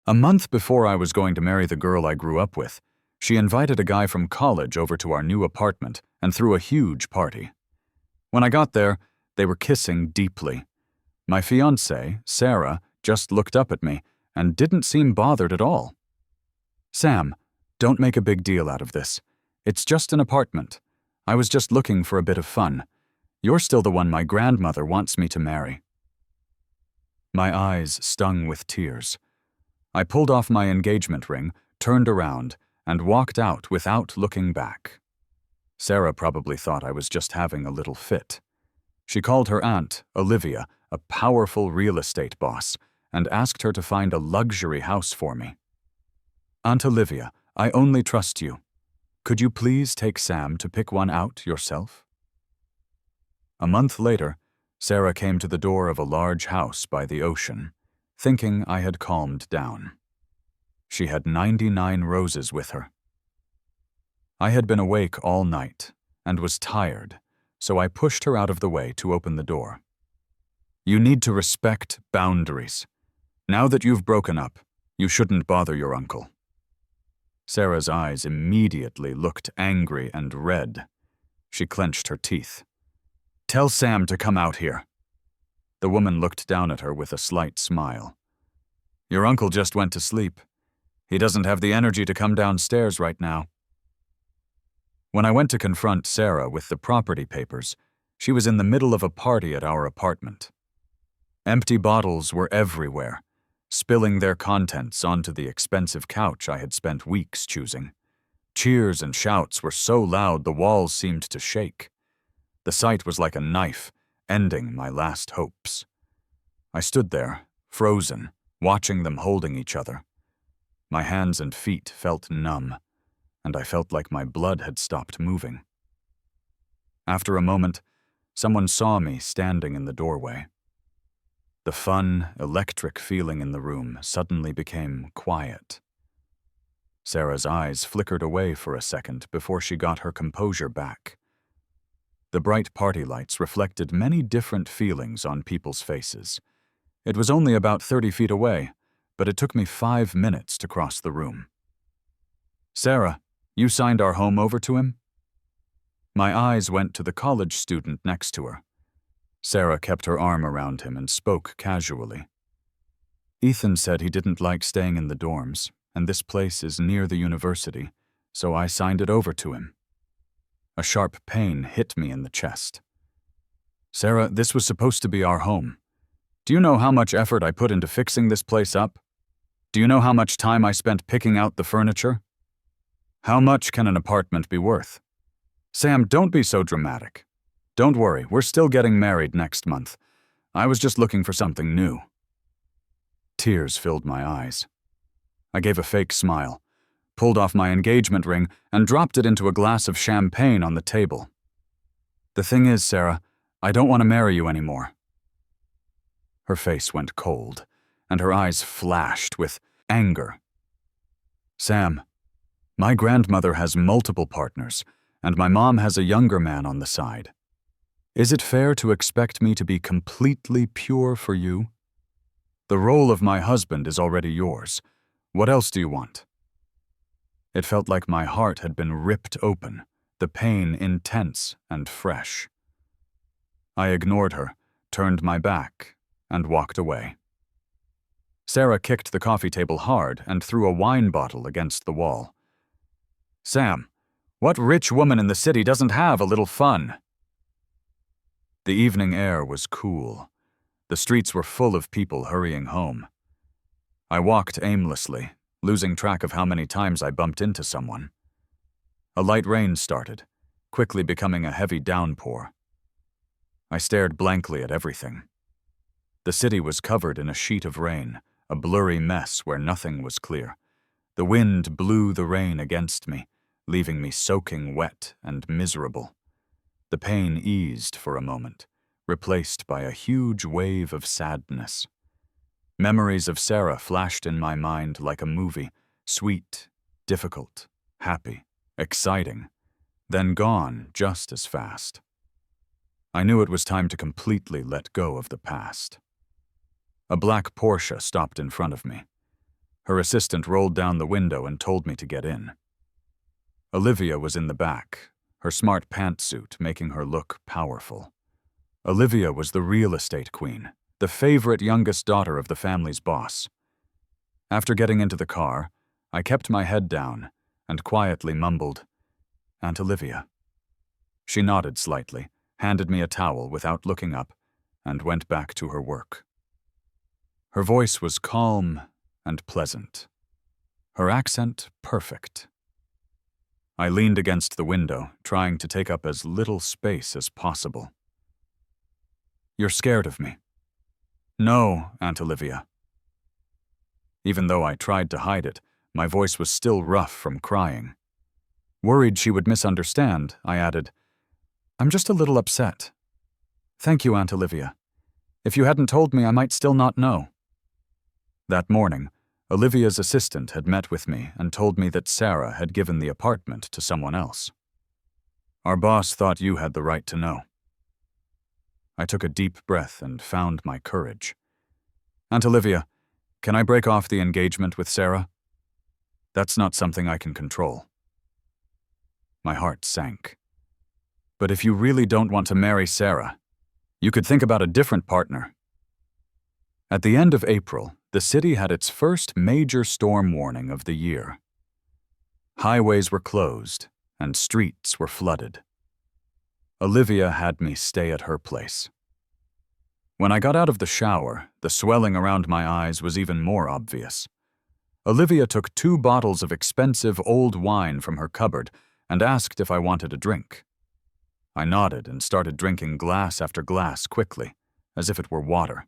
A month before I was going to marry the girl I grew up with, she invited a guy from college over to our new apartment and threw a huge party. When I got there, they were kissing deeply. My fiancée, Sarah, just looked up at me and didn't seem bothered at all. "Sam, don't make a big deal out of this. It's just an apartment. I was just looking for a bit of fun. You're still the one my grandmother wants me to marry." My eyes stung with tears. I pulled off my engagement ring, turned around, and walked out without looking back. Sarah probably thought I was just having a little fit. She called her aunt, Olivia, a powerful real estate boss, and asked her to find a luxury house for me. "Aunt Olivia, I only trust you. Could you please take Sam to pick one out yourself?" A month later, Sarah came to the door of a large house by the ocean, thinking I had calmed down. She had 99 roses with her. I had been awake all night and was tired, so I pushed her out of the way to open the door. "You need to respect boundaries. Now that you've broken up, you shouldn't bother your uncle." Sarah's eyes immediately looked angry and red. She clenched her teeth. "Tell Sam to come out here." The woman looked down at her with a slight smile. "Your uncle just went to sleep. He doesn't have the energy to come downstairs right now." When I went to confront Sarah with the property papers, she was in the middle of a party at our apartment. Empty bottles were everywhere, spilling their contents onto the expensive couch I had spent weeks choosing. Cheers and shouts were so loud the walls seemed to shake. The sight was like a knife, ending my last hopes. I stood there, frozen, watching them holding each other. My hands and feet felt numb, and I felt like my blood had stopped moving. After a moment, someone saw me standing in the doorway. The fun, electric feeling in the room suddenly became quiet. Sarah's eyes flickered away for a second before she got her composure back. The bright party lights reflected many different feelings on people's faces. It was only about 30 feet away, but it took me 5 minutes to cross the room. "Sarah, you signed our home over to him?" My eyes went to the college student next to her. Sarah kept her arm around him and spoke casually. "Ethan said he didn't like staying in the dorms, and this place is near the university, so I signed it over to him." A sharp pain hit me in the chest. "Sarah, this was supposed to be our home. Do you know how much effort I put into fixing this place up? Do you know how much time I spent picking out the furniture? How much can an apartment be worth? Sam, don't be so dramatic. Don't worry, we're still getting married next month. I was just looking for something new." Tears filled my eyes. I gave a fake smile, pulled off my engagement ring, and dropped it into a glass of champagne on the table. "The thing is, Sarah, I don't want to marry you anymore." Her face went cold, and her eyes flashed with anger. "Sam, my grandmother has multiple partners, and my mom has a younger man on the side. Is it fair to expect me to be completely pure for you? The role of my husband is already yours. What else do you want?" It felt like my heart had been ripped open, the pain intense and fresh. I ignored her, turned my back, and walked away. Sarah kicked the coffee table hard and threw a wine bottle against the wall. "Sam, what rich woman in the city doesn't have a little fun?" The evening air was cool. The streets were full of people hurrying home. I walked aimlessly, losing track of how many times I bumped into someone. A light rain started, quickly becoming a heavy downpour. I stared blankly at everything. The city was covered in a sheet of rain, a blurry mess where nothing was clear. The wind blew the rain against me, leaving me soaking wet and miserable. The pain eased for a moment, replaced by a huge wave of sadness. Memories of Sarah flashed in my mind like a movie, sweet, difficult, happy, exciting, then gone just as fast. I knew it was time to completely let go of the past. A black Porsche stopped in front of me. Her assistant rolled down the window and told me to get in. Olivia was in the back, her smart pantsuit making her look powerful. Olivia was the real estate queen, the favorite youngest daughter of the family's boss. After getting into the car, I kept my head down and quietly mumbled, "Aunt Olivia." She nodded slightly, handed me a towel without looking up, and went back to her work. Her voice was calm and pleasant. Her accent perfect. I leaned against the window, trying to take up as little space as possible. "You're scared of me." "No, Aunt Olivia." Even though I tried to hide it, my voice was still rough from crying. Worried she would misunderstand, I added, "I'm just a little upset." "Thank you, Aunt Olivia. If you hadn't told me, I might still not know." That morning, Olivia's assistant had met with me and told me that Sarah had given the apartment to someone else. "Our boss thought you had the right to know." I took a deep breath and found my courage. "Aunt Olivia, can I break off the engagement with Sarah? That's not something I can control." My heart sank. "But if you really don't want to marry Sarah, you could think about a different partner." At the end of April, the city had its first major storm warning of the year. Highways were closed and streets were flooded. Olivia had me stay at her place. When I got out of the shower, the swelling around my eyes was even more obvious. Olivia took 2 bottles of expensive old wine from her cupboard and asked if I wanted a drink. I nodded and started drinking glass after glass quickly, as if it were water.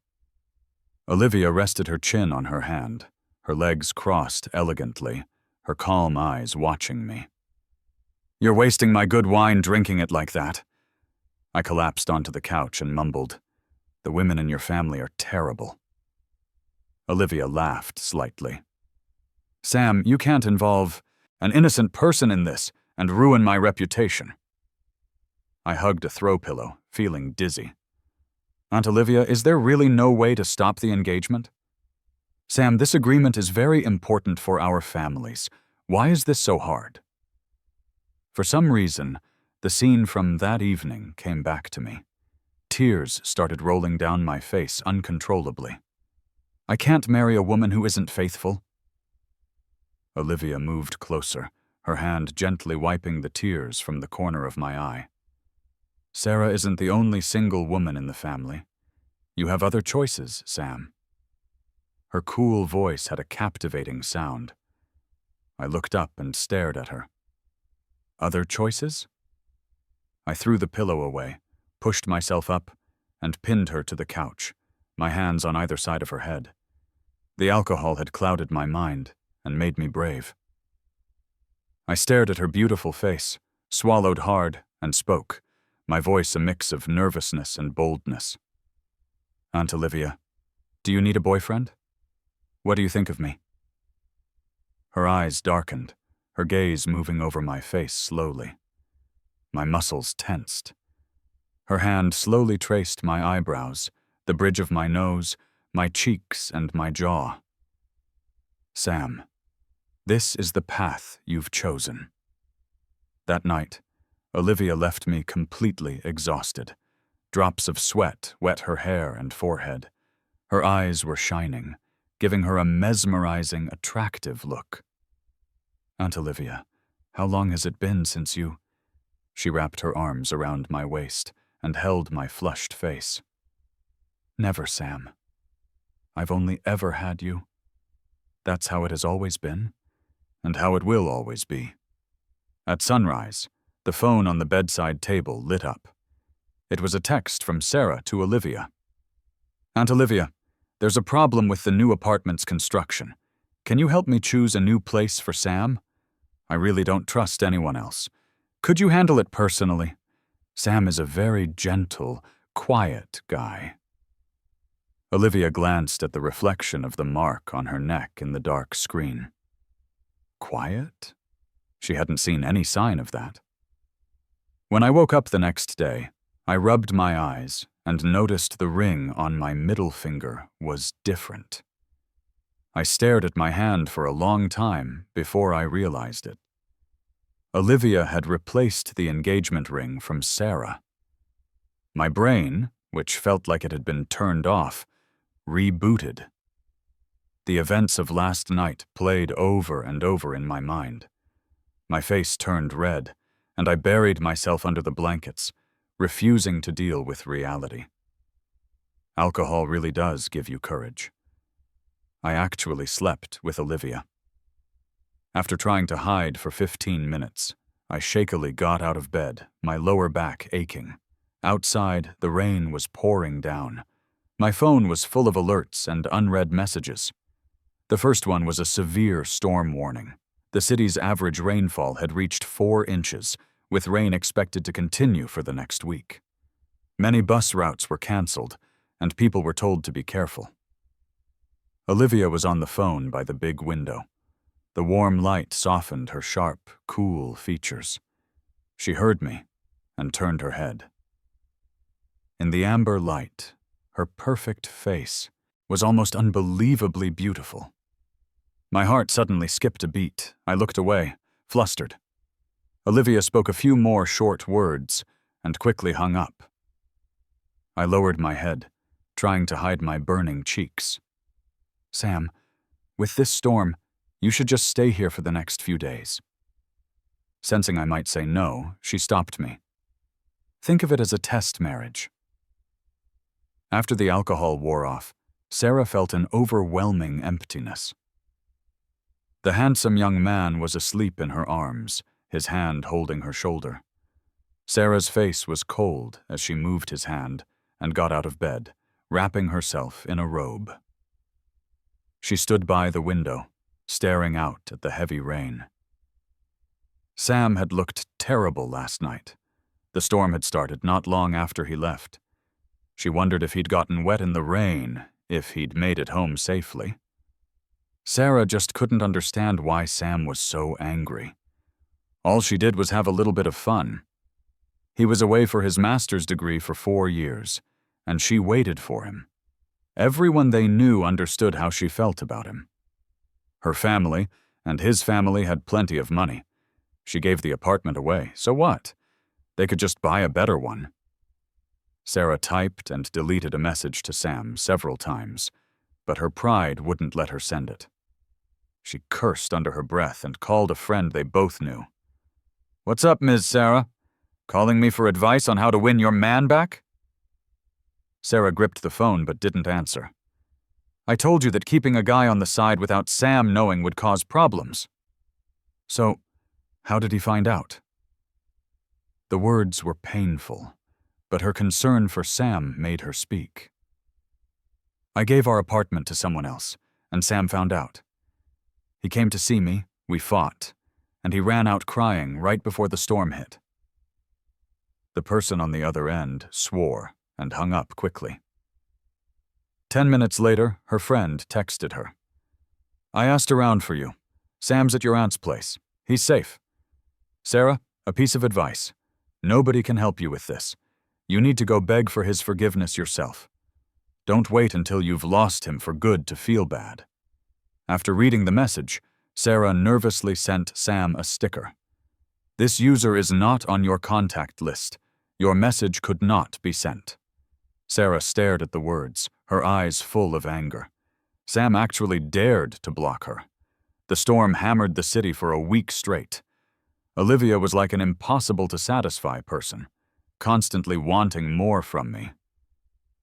Olivia rested her chin on her hand, her legs crossed elegantly, her calm eyes watching me. "You're wasting my good wine drinking it like that." I collapsed onto the couch and mumbled, "The women in your family are terrible." Olivia laughed slightly. "Sam, you can't involve an innocent person in this and ruin my reputation." I hugged a throw pillow, feeling dizzy. "Aunt Olivia, is there really no way to stop the engagement?" "Sam, this agreement is very important for our families. Why is this so hard?" For some reason, the scene from that evening came back to me. Tears started rolling down my face uncontrollably. "I can't marry a woman who isn't faithful." Olivia moved closer, her hand gently wiping the tears from the corner of my eye. "Sarah isn't the only single woman in the family. You have other choices, Sam." Her cool voice had a captivating sound. I looked up and stared at her. "Other choices?" I threw the pillow away, pushed myself up, and pinned her to the couch, my hands on either side of her head. The alcohol had clouded my mind and made me brave. I stared at her beautiful face, swallowed hard, and spoke, my voice a mix of nervousness and boldness. "Aunt Olivia, do you need a boyfriend? What do you think of me?" Her eyes darkened, her gaze moving over my face slowly. My muscles tensed. Her hand slowly traced my eyebrows, the bridge of my nose, my cheeks, and my jaw. "Sam, this is the path you've chosen." That night, Olivia left me completely exhausted. Drops of sweat wet her hair and forehead. Her eyes were shining, giving her a mesmerizing, attractive look. "Aunt Olivia, how long has it been since you—" She wrapped her arms around my waist and held my flushed face. "Never, Sam. I've only ever had you. That's how it has always been, and how it will always be." At sunrise, the phone on the bedside table lit up. It was a text from Sarah to Olivia. "Aunt Olivia, there's a problem with the new apartment's construction. Can you help me choose a new place for Sam? I really don't trust anyone else. Could you handle it personally? Sam is a very gentle, quiet guy." Olivia glanced at the reflection of the mark on her neck in the dark screen. Quiet? She hadn't seen any sign of that. When I woke up the next day, I rubbed my eyes and noticed the ring on my middle finger was different. I stared at my hand for a long time before I realized it. Olivia had replaced the engagement ring from Sarah. My brain, which felt like it had been turned off, rebooted. The events of last night played over and over in my mind. My face turned red, and I buried myself under the blankets, refusing to deal with reality. Alcohol really does give you courage. I actually slept with Olivia. After trying to hide for 15 minutes, I shakily got out of bed, my lower back aching. Outside, the rain was pouring down. My phone was full of alerts and unread messages. The first one was a severe storm warning. The city's average rainfall had reached 4 inches, with rain expected to continue for the next week. Many bus routes were canceled, and people were told to be careful. Olivia was on the phone by the big window. The warm light softened her sharp, cool features. She heard me and turned her head. In the amber light, her perfect face was almost unbelievably beautiful. My heart suddenly skipped a beat. I looked away, flustered. Olivia spoke a few more short words and quickly hung up. I lowered my head, trying to hide my burning cheeks. "Sam, with this storm, you should just stay here for the next few days." Sensing I might say no, she stopped me. "Think of it as a test marriage." After the alcohol wore off, Sarah felt an overwhelming emptiness. The handsome young man was asleep in her arms, his hand holding her shoulder. Sarah's face was cold as she moved his hand and got out of bed, wrapping herself in a robe. She stood by the window, staring out at the heavy rain. Sam had looked terrible last night. The storm had started not long after he left. She wondered if he'd gotten wet in the rain, if he'd made it home safely. Sarah just couldn't understand why Sam was so angry. All she did was have a little bit of fun. He was away for his master's degree for 4 years, and she waited for him. Everyone they knew understood how she felt about him. Her family and his family had plenty of money. She gave the apartment away, so what? They could just buy a better one. Sarah typed and deleted a message to Sam several times, but her pride wouldn't let her send it. She cursed under her breath and called a friend they both knew. "What's up, Ms. Sarah? Calling me for advice on how to win your man back?" Sarah gripped the phone but didn't answer. "I told you that keeping a guy on the side without Sam knowing would cause problems." "So, how did he find out?" The words were painful, but her concern for Sam made her speak. "I gave our apartment to someone else, and Sam found out. He came to see me, we fought, and he ran out crying right before the storm hit." The person on the other end swore and hung up quickly. 10 minutes later, her friend texted her. "I asked around for you. Sam's at your aunt's place. He's safe. Sarah, a piece of advice. Nobody can help you with this. You need to go beg for his forgiveness yourself. Don't wait until you've lost him for good to feel bad." After reading the message, Sarah nervously sent Sam a sticker. "This user is not on your contact list. Your message could not be sent." Sarah stared at the words, her eyes full of anger. Sam actually dared to block her. The storm hammered the city for a week straight. Olivia was like an impossible-to-satisfy person, constantly wanting more from me.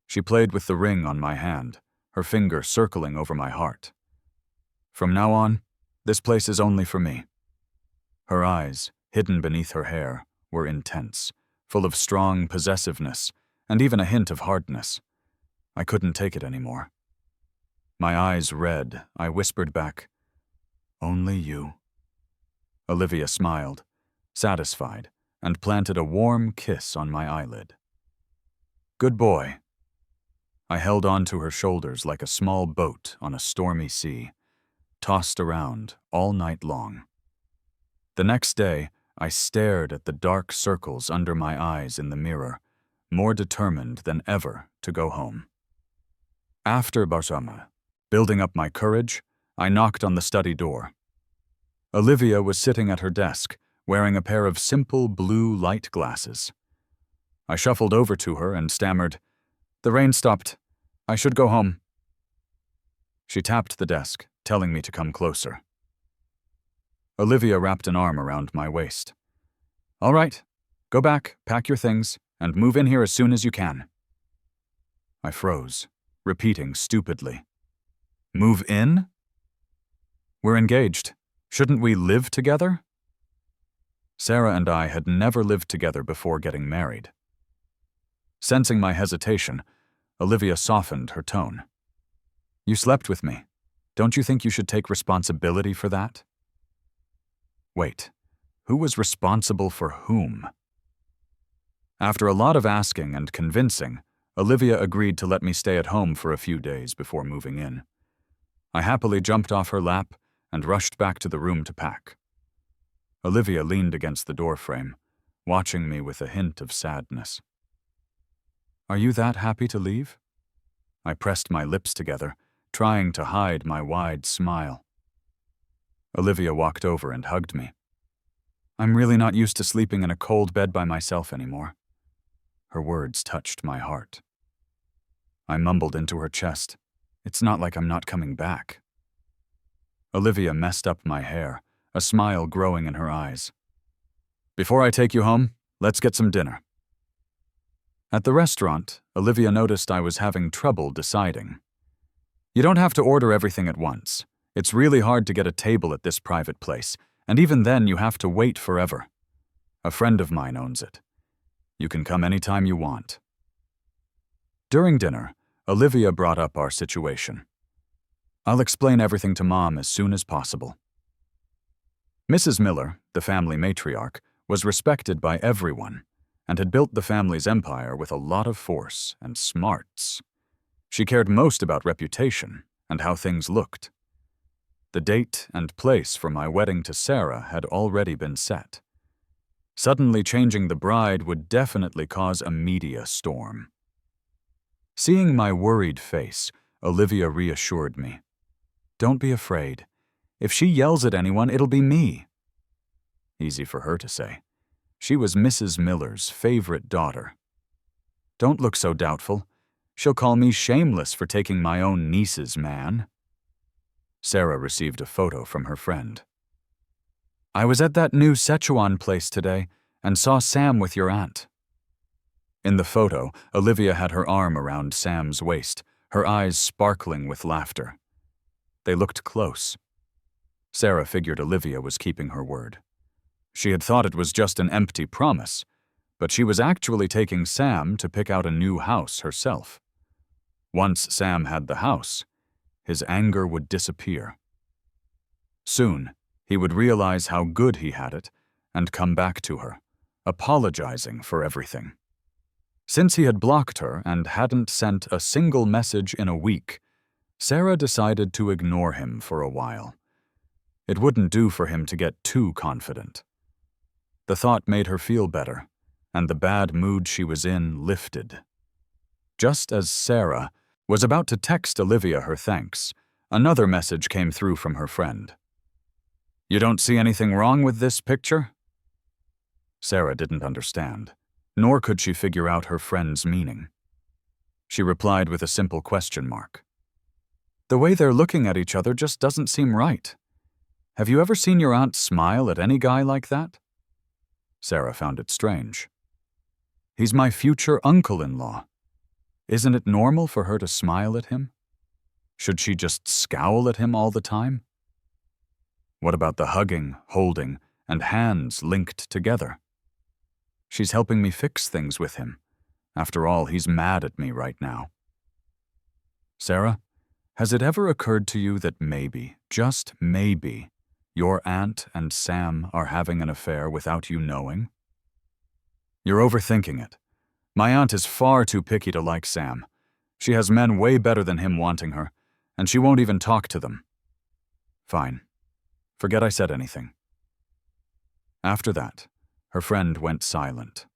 She played with the ring on my hand, her finger circling over my heart. "From now on, this place is only for me." Her eyes, hidden beneath her hair, were intense, full of strong possessiveness and even a hint of hardness. I couldn't take it anymore. My eyes red, I whispered back, "Only you." Olivia smiled, satisfied, and planted a warm kiss on my eyelid. "Good boy." I held on to her shoulders like a small boat on a stormy sea, tossed around all night long. The next day, I stared at the dark circles under my eyes in the mirror, more determined than ever to go home. After Barzama, building up my courage, I knocked on the study door. Olivia was sitting at her desk, wearing a pair of simple blue light glasses. I shuffled over to her and stammered, "The rain stopped. I should go home." She tapped the desk, telling me to come closer. Olivia wrapped an arm around my waist. "All right, go back, pack your things, and move in here as soon as you can." I froze, repeating stupidly, "Move in? We're engaged. Shouldn't we live together?" Sarah and I had never lived together before getting married. Sensing my hesitation, Olivia softened her tone. "You slept with me. Don't you think you should take responsibility for that?" Wait, who was responsible for whom? After a lot of asking and convincing, Olivia agreed to let me stay at home for a few days before moving in. I happily jumped off her lap and rushed back to the room to pack. Olivia leaned against the doorframe, watching me with a hint of sadness. "Are you that happy to leave?" I pressed my lips together, trying to hide my wide smile. Olivia walked over and hugged me. "I'm really not used to sleeping in a cold bed by myself anymore." Her words touched my heart. I mumbled into her chest, "It's not like I'm not coming back." Olivia messed up my hair, a smile growing in her eyes. "Before I take you home, let's get some dinner." At the restaurant, Olivia noticed I was having trouble deciding. "You don't have to order everything at once. It's really hard to get a table at this private place, and even then you have to wait forever. A friend of mine owns it. You can come anytime you want." During dinner, Olivia brought up our situation. "I'll explain everything to Mom as soon as possible." Mrs. Miller, the family matriarch, was respected by everyone and had built the family's empire with a lot of force and smarts. She cared most about reputation and how things looked. The date and place for my wedding to Sarah had already been set. Suddenly changing the bride would definitely cause a media storm. Seeing my worried face, Olivia reassured me. "Don't be afraid. If she yells at anyone, it'll be me." Easy for her to say. She was Mrs. Miller's favorite daughter. "Don't look so doubtful. She'll call me shameless for taking my own niece's man." Sarah received a photo from her friend. "I was at that new Szechuan place today and saw Sam with your aunt." In the photo, Olivia had her arm around Sam's waist, her eyes sparkling with laughter. They looked close. Sarah figured Olivia was keeping her word. She had thought it was just an empty promise, but she was actually taking Sam to pick out a new house herself. Once Sam had the house, his anger would disappear. Soon, he would realize how good he had it and come back to her, apologizing for everything. Since he had blocked her and hadn't sent a single message in a week, Sarah decided to ignore him for a while. It wouldn't do for him to get too confident. The thought made her feel better, and the bad mood she was in lifted. Just as Sarah was about to text Olivia her thanks, another message came through from her friend. "You don't see anything wrong with this picture?" Sarah didn't understand, nor could she figure out her friend's meaning. She replied with a simple question mark. "The way they're looking at each other just doesn't seem right. Have you ever seen your aunt smile at any guy like that?" Sarah found it strange. "He's my future uncle-in-law. Isn't it normal for her to smile at him? Should she just scowl at him all the time? What about the hugging, holding, and hands linked together? She's helping me fix things with him. After all, he's mad at me right now." Sarah, has it ever occurred to you that maybe, just maybe, your aunt and Sam are having an affair without you knowing? You're overthinking it. My aunt is far too picky to like Sam. She has men way better than him wanting her, and she won't even talk to them. Fine. Forget I said anything. After that, her friend went silent.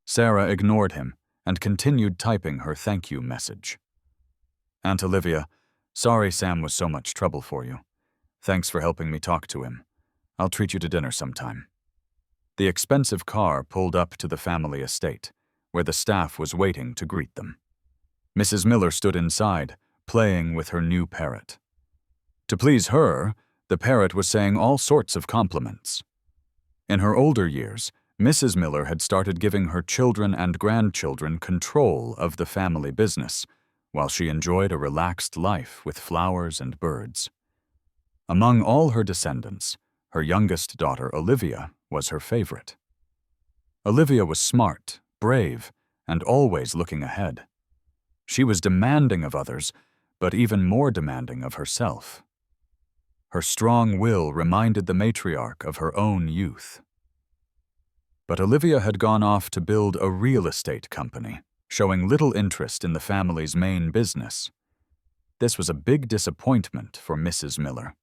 Sarah ignored him and continued typing her thank you message. "Aunt Olivia, Sorry Sam was so much trouble for you. Thanks for helping me talk to him. I'll treat you to dinner sometime. The expensive car pulled up to the family estate, where the staff was waiting to greet them. Mrs. Miller stood inside, playing with her new parrot. To please her, the parrot was saying all sorts of compliments. In her older years, Mrs. Miller had started giving her children and grandchildren control of the family business, while she enjoyed a relaxed life with flowers and birds. Among all her descendants, her youngest daughter, Olivia, was her favorite. Olivia was smart, brave, and always looking ahead. She was demanding of others, but even more demanding of herself. Her strong will reminded the matriarch of her own youth. But Olivia had gone off to build a real estate company, showing little interest in the family's main business. This was a big disappointment for Mrs. Miller.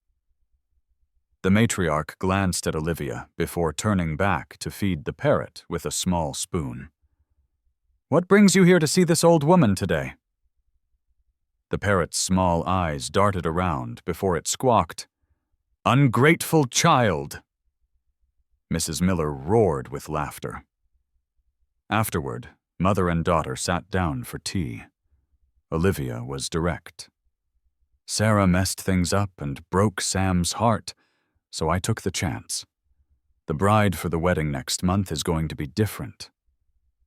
The matriarch glanced at Olivia before turning back to feed the parrot with a small spoon. "What brings you here to see this old woman today?" The parrot's small eyes darted around before it squawked, "Ungrateful child!" Mrs. Miller roared with laughter. Afterward, mother and daughter sat down for tea. Olivia was direct. "Sarah messed things up and broke Sam's heart, so I took the chance. The bride for the wedding next month is going to be different."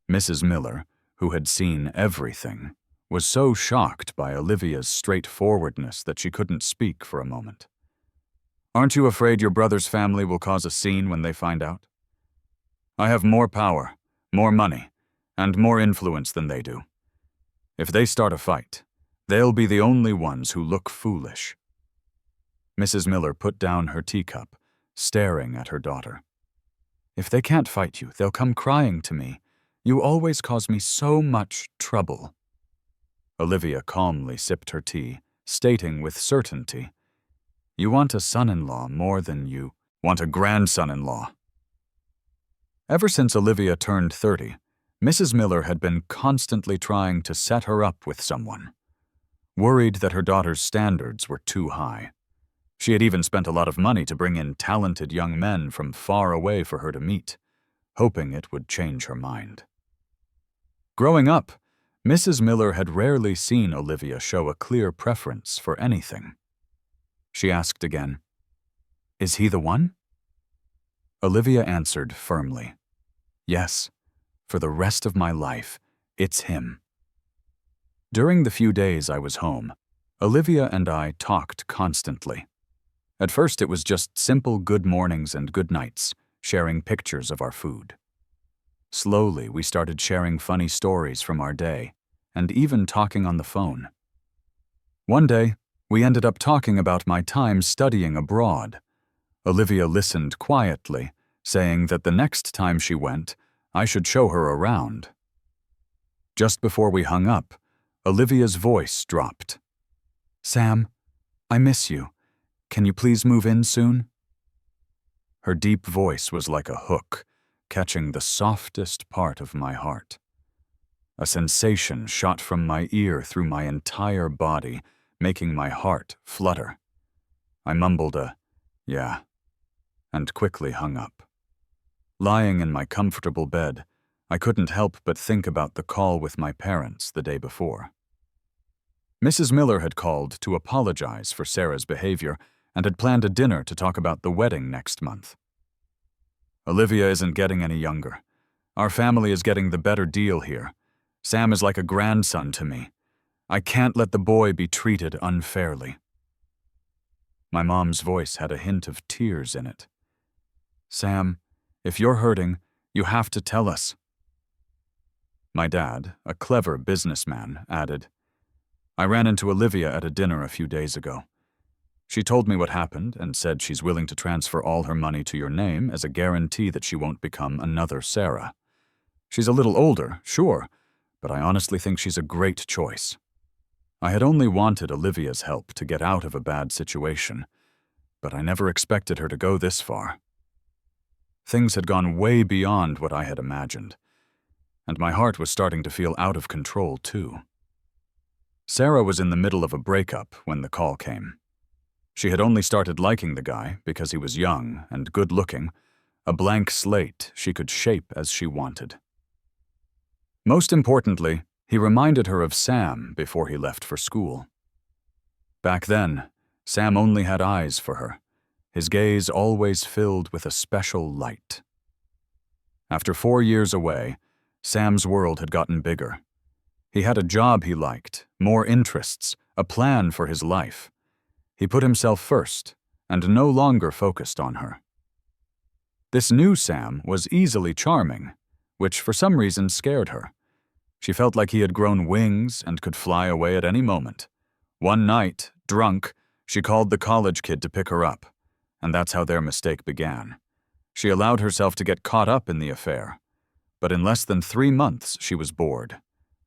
Mrs. Miller, who had seen everything, was so shocked by Olivia's straightforwardness that she couldn't speak for a moment. "Aren't you afraid your brother's family will cause a scene when they find out? I have more power, more money, and more influence than they do. If they start a fight, they'll be the only ones who look foolish." Mrs. Miller put down her teacup, staring at her daughter. "If they can't fight you, they'll come crying to me. You always cause me so much trouble." Olivia calmly sipped her tea, stating with certainty, "You want a son-in-law more than you want a grandson-in-law." Ever since Olivia turned 30, Mrs. Miller had been constantly trying to set her up with someone. Worried that her daughter's standards were too high. She had even spent a lot of money to bring in talented young men from far away for her to meet, hoping it would change her mind. Growing up, Mrs. Miller had rarely seen Olivia show a clear preference for anything. She asked again, "Is he the one?" Olivia answered firmly, "Yes, for the rest of my life, it's him." During the few days I was home, Olivia and I talked constantly. At first it was just simple good mornings and good nights, sharing pictures of our food. Slowly we started sharing funny stories from our day, and even talking on the phone. One day, we ended up talking about my time studying abroad. Olivia listened quietly, saying that the next time she went, I should show her around. Just before we hung up, Olivia's voice dropped. "Sam, I miss you. Can you please move in soon?" Her deep voice was like a hook, catching the softest part of my heart. A sensation shot from my ear through my entire body, making my heart flutter. I mumbled a, "Yeah," and quickly hung up. Lying in my comfortable bed, I couldn't help but think about the call with my parents the day before. Mrs. Miller had called to apologize for Sarah's behavior and had planned a dinner to talk about the wedding next month. "Olivia isn't getting any younger. Our family is getting the better deal here. Sam is like a grandson to me. I can't let the boy be treated unfairly." My mom's voice had a hint of tears in it. "Sam, if you're hurting, you have to tell us." My dad, a clever businessman, added, "I ran into Olivia at a dinner a few days ago. She told me what happened and said she's willing to transfer all her money to your name as a guarantee that she won't become another Sarah. She's a little older, sure, but I honestly think she's a great choice." I had only wanted Olivia's help to get out of a bad situation, but I never expected her to go this far. Things had gone way beyond what I had imagined, and my heart was starting to feel out of control too. Sarah was in the middle of a breakup when the call came. She had only started liking the guy because he was young and good-looking, a blank slate she could shape as she wanted. Most importantly, he reminded her of Sam before he left for school. Back then, Sam only had eyes for her, his gaze always filled with a special light. After 4 years away, Sam's world had gotten bigger. He had a job he liked, more interests, a plan for his life. He put himself first and no longer focused on her. This new Sam was easily charming, which for some reason scared her. She felt like he had grown wings and could fly away at any moment. One night, drunk, she called the college kid to pick her up, and that's how their mistake began. She allowed herself to get caught up in the affair, but in less than 3 months she was bored.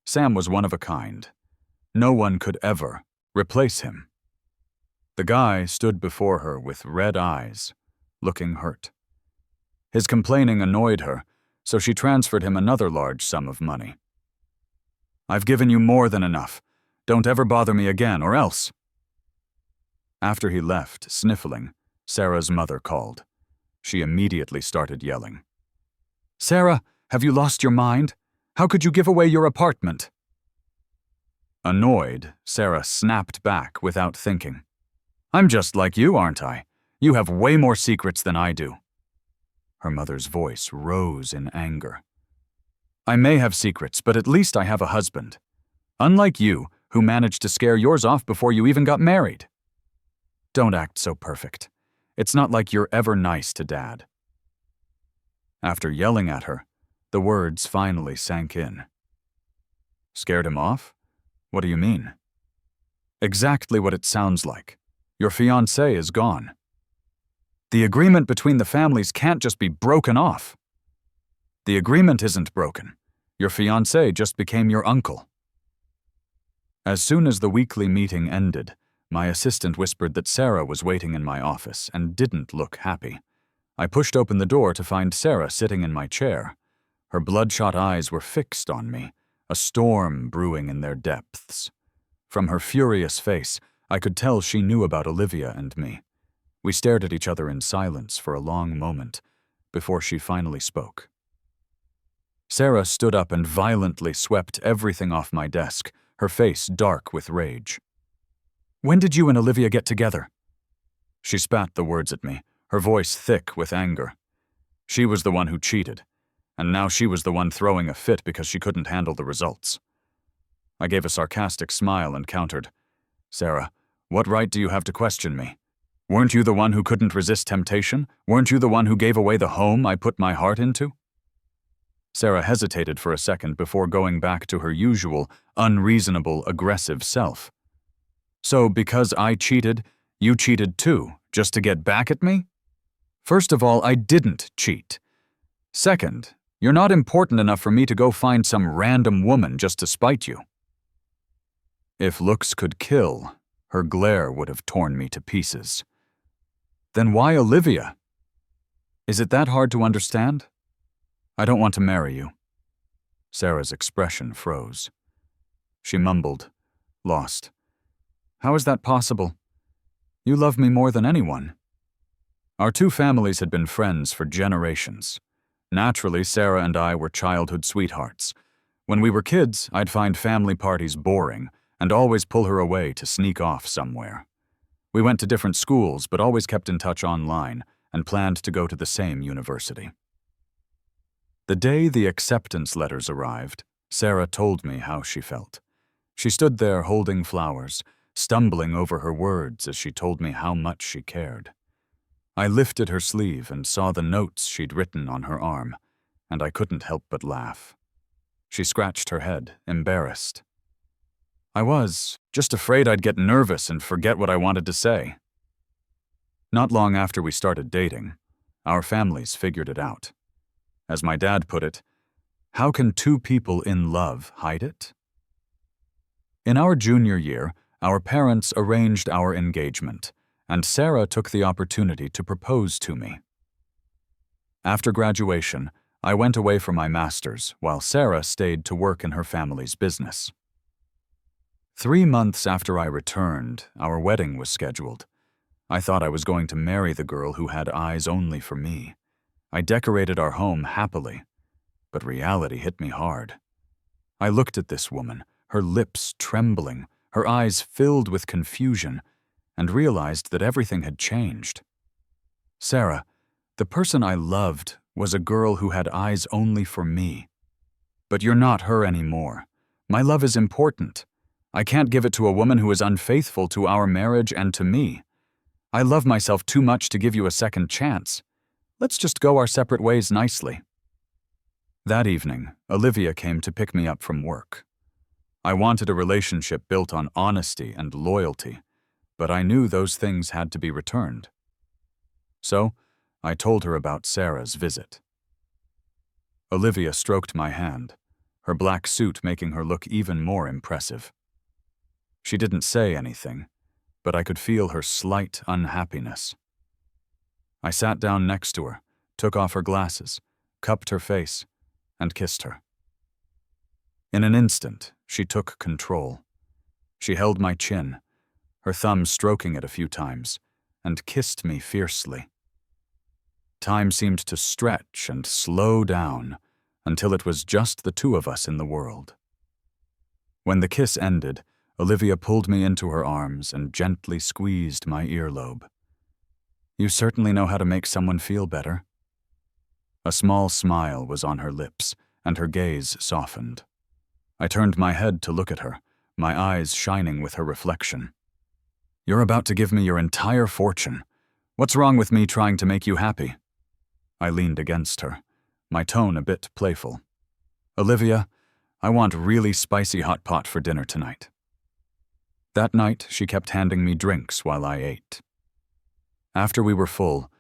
Sam was one of a kind. No one could ever replace him. The guy stood before her with red eyes, looking hurt. His complaining annoyed her, so she transferred him another large sum of money. "I've given you more than enough. Don't ever bother me again, or else." After he left, sniffling, Sarah's mother called. She immediately started yelling. "Sarah, have you lost your mind? How could you give away your apartment?" Annoyed, Sarah snapped back without thinking. "I'm just like you, aren't I? You have way more secrets than I do." Her mother's voice rose in anger. "I may have secrets, but at least I have a husband. Unlike you, who managed to scare yours off before you even got married. Don't act so perfect. It's not like you're ever nice to Dad." After yelling at her, the words finally sank in. "Scared him off? What do you mean?" "Exactly what it sounds like. Your fiancé is gone. The agreement between the families can't just be broken off." "The agreement isn't broken. Your fiancé just became your uncle." As soon as the weekly meeting ended, my assistant whispered that Sarah was waiting in my office and didn't look happy. I pushed open the door to find Sarah sitting in my chair. Her bloodshot eyes were fixed on me, a storm brewing in their depths. From her furious face, I could tell she knew about Olivia and me. We stared at each other in silence for a long moment, before she finally spoke. Sarah stood up and violently swept everything off my desk, her face dark with rage. "When did you and Olivia get together?" She spat the words at me, her voice thick with anger. She was the one who cheated, and now she was the one throwing a fit because she couldn't handle the results. I gave a sarcastic smile and countered, "Sarah, what right do you have to question me? Weren't you the one who couldn't resist temptation? Weren't you the one who gave away the home I put my heart into?" Sarah hesitated for a second before going back to her usual, unreasonable, aggressive self. "So because I cheated, you cheated too, just to get back at me? First of all, I didn't cheat. Second, you're not important enough for me to go find some random woman just to spite you." If looks could kill, her glare would have torn me to pieces. "Then why Olivia? Is it that hard to understand? I don't want to marry you." Sarah's expression froze. She mumbled, lost. "How is that possible? You love me more than anyone." Our two families had been friends for generations. Naturally, Sarah and I were childhood sweethearts. When we were kids, I'd find family parties boring and always pull her away to sneak off somewhere. We went to different schools but always kept in touch online and planned to go to the same university. The day the acceptance letters arrived, Sarah told me how she felt. She stood there holding flowers, stumbling over her words as she told me how much she cared. I lifted her sleeve and saw the notes she'd written on her arm, and I couldn't help but laugh. She scratched her head, embarrassed. "I was just afraid I'd get nervous and forget what I wanted to say." Not long after we started dating, our families figured it out. As my dad put it, "How can two people in love hide it?" In our junior year, our parents arranged our engagement, and Sarah took the opportunity to propose to me. After graduation, I went away for my master's while Sarah stayed to work in her family's business. 3 months after I returned, our wedding was scheduled. I thought I was going to marry the girl who had eyes only for me. I decorated our home happily, but reality hit me hard. I looked at this woman, her lips trembling, her eyes filled with confusion, and realized that everything had changed. Sarah, the person I loved, was a girl who had eyes only for me. But you're not her anymore. My love is important. I can't give it to a woman who is unfaithful to our marriage and to me. I love myself too much to give you a second chance. Let's just go our separate ways nicely. That evening, Olivia came to pick me up from work. I wanted a relationship built on honesty and loyalty, but I knew those things had to be returned. So, I told her about Sarah's visit. Olivia stroked my hand, her black suit making her look even more impressive. She didn't say anything, but I could feel her slight unhappiness. I sat down next to her, took off her glasses, cupped her face, and kissed her. In an instant, she took control. She held my chin, her thumb stroking it a few times, and kissed me fiercely. Time seemed to stretch and slow down until it was just the two of us in the world. When the kiss ended, Olivia pulled me into her arms and gently squeezed my earlobe. You certainly know how to make someone feel better. A small smile was on her lips, and her gaze softened. I turned my head to look at her, my eyes shining with her reflection. You're about to give me your entire fortune. What's wrong with me trying to make you happy? I leaned against her, my tone a bit playful. Olivia, I want really spicy hot pot for dinner tonight. That night, she kept handing me drinks while I ate. After we were full,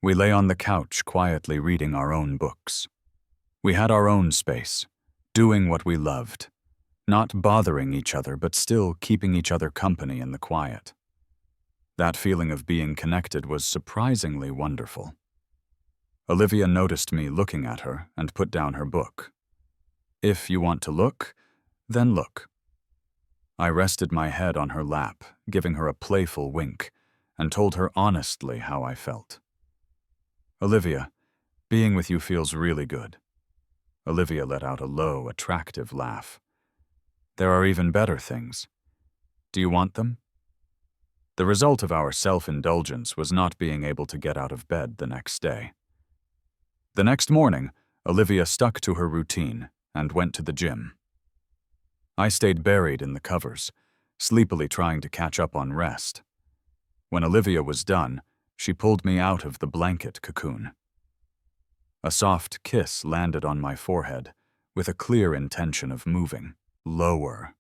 we lay on the couch quietly reading our own books. We had our own space, doing what we loved, not bothering each other but still keeping each other company in the quiet. That feeling of being connected was surprisingly wonderful. Olivia noticed me looking at her and put down her book. If you want to look, then look. I rested my head on her lap, giving her a playful wink, and told her honestly how I felt. Olivia, being with you feels really good. Olivia let out a low, attractive laugh. There are even better things. Do you want them? The result of our self-indulgence was not being able to get out of bed the next day. The next morning, Olivia stuck to her routine and went to the gym. I stayed buried in the covers, sleepily trying to catch up on rest. When Olivia was done, she pulled me out of the blanket cocoon. A soft kiss landed on my forehead, with a clear intention of moving lower.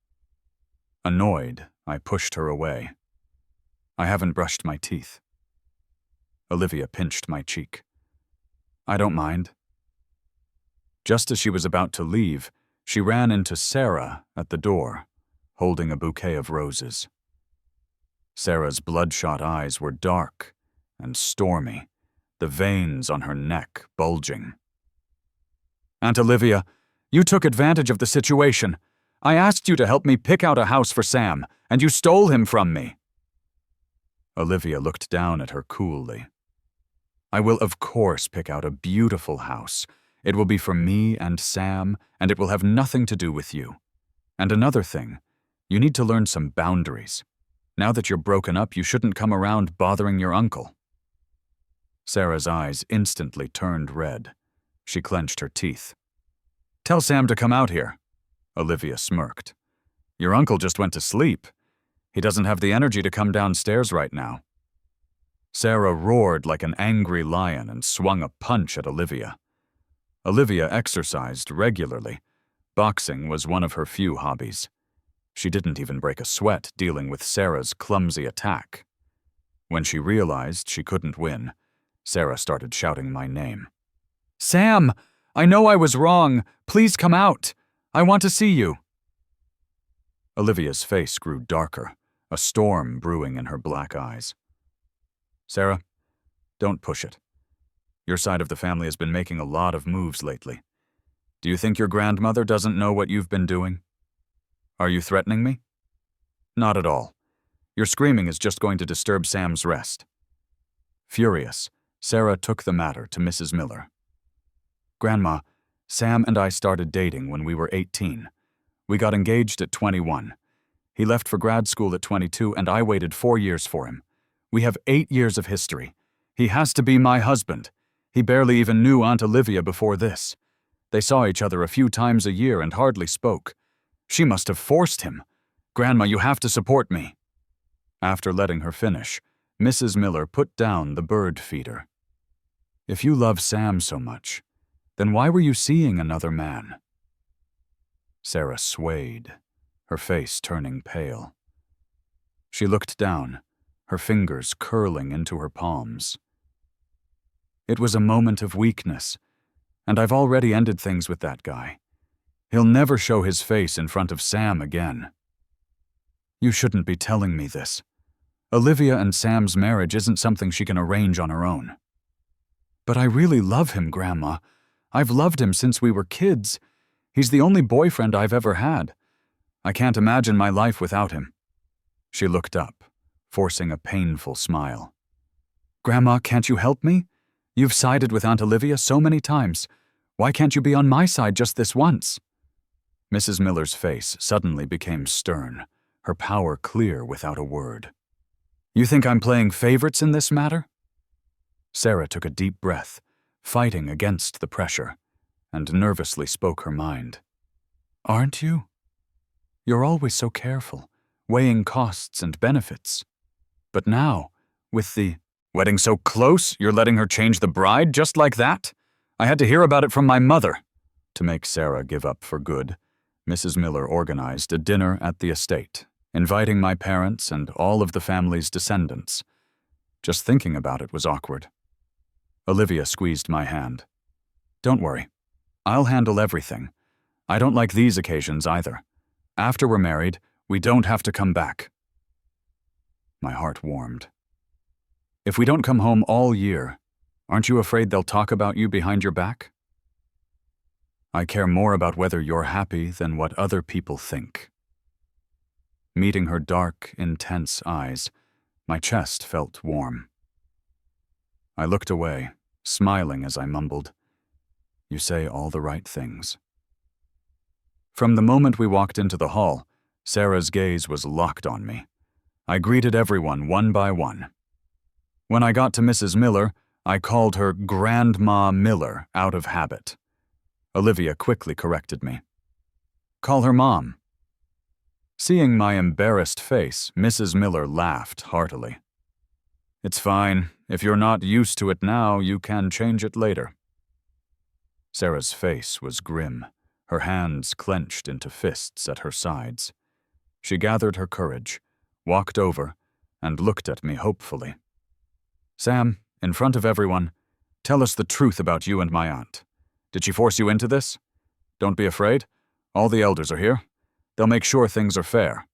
Annoyed, I pushed her away. I haven't brushed my teeth. Olivia pinched my cheek. I don't mind. Just as she was about to leave, she ran into Sarah at the door, holding a bouquet of roses. Sarah's bloodshot eyes were dark and stormy, the veins on her neck bulging. Aunt Olivia, you took advantage of the situation. I asked you to help me pick out a house for Sam, and you stole him from me. Olivia looked down at her coolly. I will of course pick out a beautiful house. It will be for me and Sam, and it will have nothing to do with you. And another thing, you need to learn some boundaries. Now that you're broken up, you shouldn't come around bothering your uncle. Sarah's eyes instantly turned red. She clenched her teeth. Tell Sam to come out here. Olivia smirked. Your uncle just went to sleep. He doesn't have the energy to come downstairs right now. Sarah roared like an angry lion and swung a punch at Olivia. Olivia exercised regularly. Boxing was one of her few hobbies. She didn't even break a sweat dealing with Sarah's clumsy attack. When she realized she couldn't win, Sarah started shouting my name. Sam! I know I was wrong. Please come out. I want to see you. Olivia's face grew darker, a storm brewing in her black eyes. Sarah, don't push it. Your side of the family has been making a lot of moves lately. Do you think your grandmother doesn't know what you've been doing? Are you threatening me? Not at all. Your screaming is just going to disturb Sam's rest." Furious, Sarah took the matter to Mrs. Miller. "Grandma, Sam and I started dating when we were 18. We got engaged at 21. He left for grad school at 22, and I waited 4 years for him. We have 8 years of history. He has to be my husband. He barely even knew Aunt Olivia before this. They saw each other a few times a year and hardly spoke. She must have forced him. Grandma, you have to support me." After letting her finish, Mrs. Miller put down the bird feeder. "If you love Sam so much, then why were you seeing another man?" Sarah swayed, her face turning pale. She looked down, her fingers curling into her palms. "It was a moment of weakness, and I've already ended things with that guy. He'll never show his face in front of Sam again." "You shouldn't be telling me this. Olivia and Sam's marriage isn't something she can arrange on her own." "But I really love him, Grandma. I've loved him since we were kids. He's the only boyfriend I've ever had. I can't imagine my life without him." She looked up, forcing a painful smile. "Grandma, can't you help me? You've sided with Aunt Olivia so many times. Why can't you be on my side just this once?" Mrs. Miller's face suddenly became stern, her power clear without a word. "You think I'm playing favorites in this matter?" Sarah took a deep breath, fighting against the pressure, and nervously spoke her mind. "Aren't you? You're always so careful, weighing costs and benefits. But now, with the wedding so close, you're letting her change the bride just like that? I had to hear about it from my mother." To make Sarah give up for good, Mrs. Miller organized a dinner at the estate, inviting my parents and all of the family's descendants. Just thinking about it was awkward. Olivia squeezed my hand. "Don't worry. I'll handle everything. I don't like these occasions either. After we're married, we don't have to come back." My heart warmed. "If we don't come home all year, aren't you afraid they'll talk about you behind your back?" "I care more about whether you're happy than what other people think." Meeting her dark, intense eyes, my chest felt warm. I looked away, smiling as I mumbled, "You say all the right things." From the moment we walked into the hall, Sarah's gaze was locked on me. I greeted everyone one by one. When I got to Mrs. Miller, I called her Grandma Miller out of habit. Olivia quickly corrected me. "Call her Mom." Seeing my embarrassed face, Mrs. Miller laughed heartily. "It's fine. If you're not used to it now, you can change it later." Sarah's face was grim, her hands clenched into fists at her sides. She gathered her courage, walked over, and looked at me hopefully. "Sam, in front of everyone, tell us the truth about you and my aunt. Did she force you into this? Don't be afraid. All the elders are here. They'll make sure things are fair."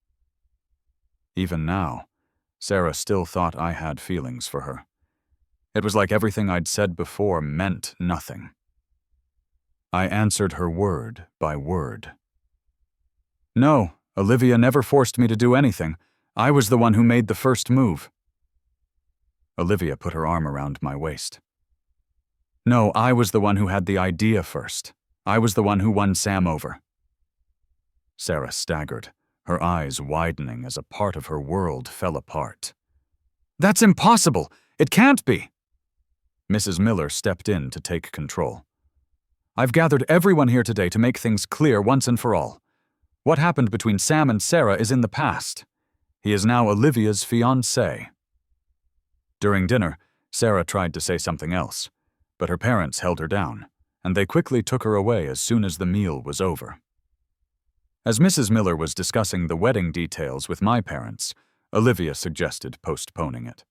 Even now, Sarah still thought I had feelings for her. It was like everything I'd said before meant nothing. I answered her word by word. "No, Olivia never forced me to do anything. I was the one who made the first move." Olivia put her arm around my waist. "No, I was the one who had the idea first. I was the one who won Sam over." Sarah staggered, her eyes widening as a part of her world fell apart. "That's impossible! It can't be!" Mrs. Miller stepped in to take control. "I've gathered everyone here today to make things clear once and for all. What happened between Sam and Sarah is in the past. He is now Olivia's fiancé." During dinner, Sarah tried to say something else, but her parents held her down, and they quickly took her away as soon as the meal was over. As Mrs. Miller was discussing the wedding details with my parents, Olivia suggested postponing it.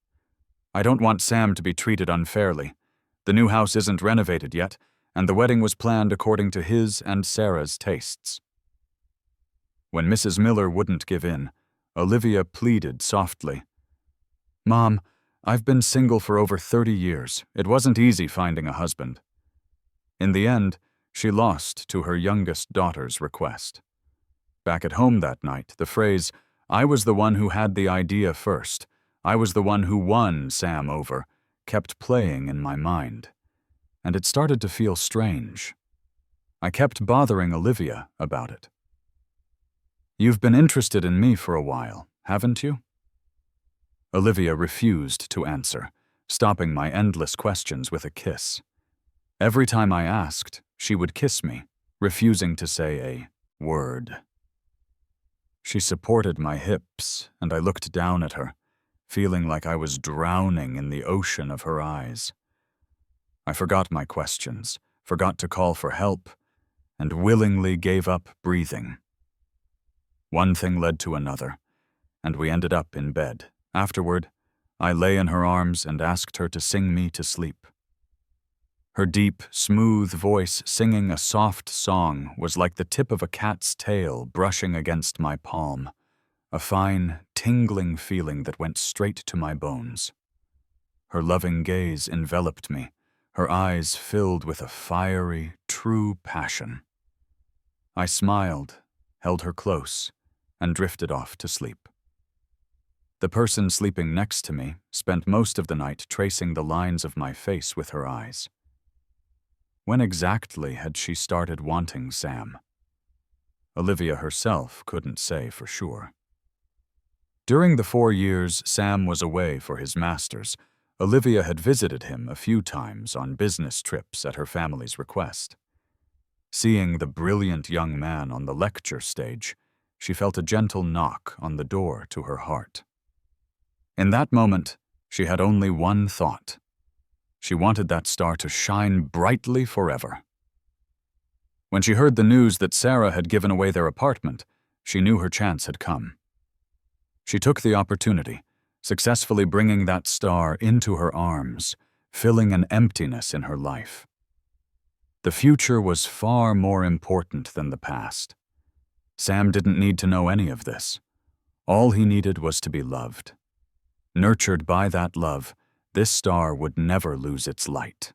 "I don't want Sam to be treated unfairly. The new house isn't renovated yet, and the wedding was planned according to his and Sarah's tastes." When Mrs. Miller wouldn't give in, Olivia pleaded softly. "Mom, I've been single for over 30 years. It wasn't easy finding a husband." In the end, she lost to her youngest daughter's request. Back at home that night, the phrase, I was the one who had the idea first. I was the one who won Sam over, kept playing in my mind. And it started to feel strange. I kept bothering Olivia about it. "You've been interested in me for a while, haven't you?" Olivia refused to answer, stopping my endless questions with a kiss. Every time I asked, she would kiss me, refusing to say a word. She supported my hips, and I looked down at her, feeling like I was drowning in the ocean of her eyes. I forgot my questions, forgot to call for help, and willingly gave up breathing. One thing led to another, and we ended up in bed. Afterward, I lay in her arms and asked her to sing me to sleep. Her deep, smooth voice singing a soft song was like the tip of a cat's tail brushing against my palm, a fine, tingling feeling that went straight to my bones. Her loving gaze enveloped me, her eyes filled with a fiery, true passion. I smiled, held her close, and drifted off to sleep. The person sleeping next to me spent most of the night tracing the lines of my face with her eyes. When exactly had she started wanting Sam? Olivia herself couldn't say for sure. During the 4 years Sam was away for his master's, Olivia had visited him a few times on business trips at her family's request. Seeing the brilliant young man on the lecture stage, she felt a gentle knock on the door to her heart. In that moment, she had only one thought. She wanted that star to shine brightly forever. When she heard the news that Sarah had given away their apartment, she knew her chance had come. She took the opportunity, successfully bringing that star into her arms, filling an emptiness in her life. The future was far more important than the past. Sam didn't need to know any of this. All he needed was to be loved. Nurtured by that love, this star would never lose its light.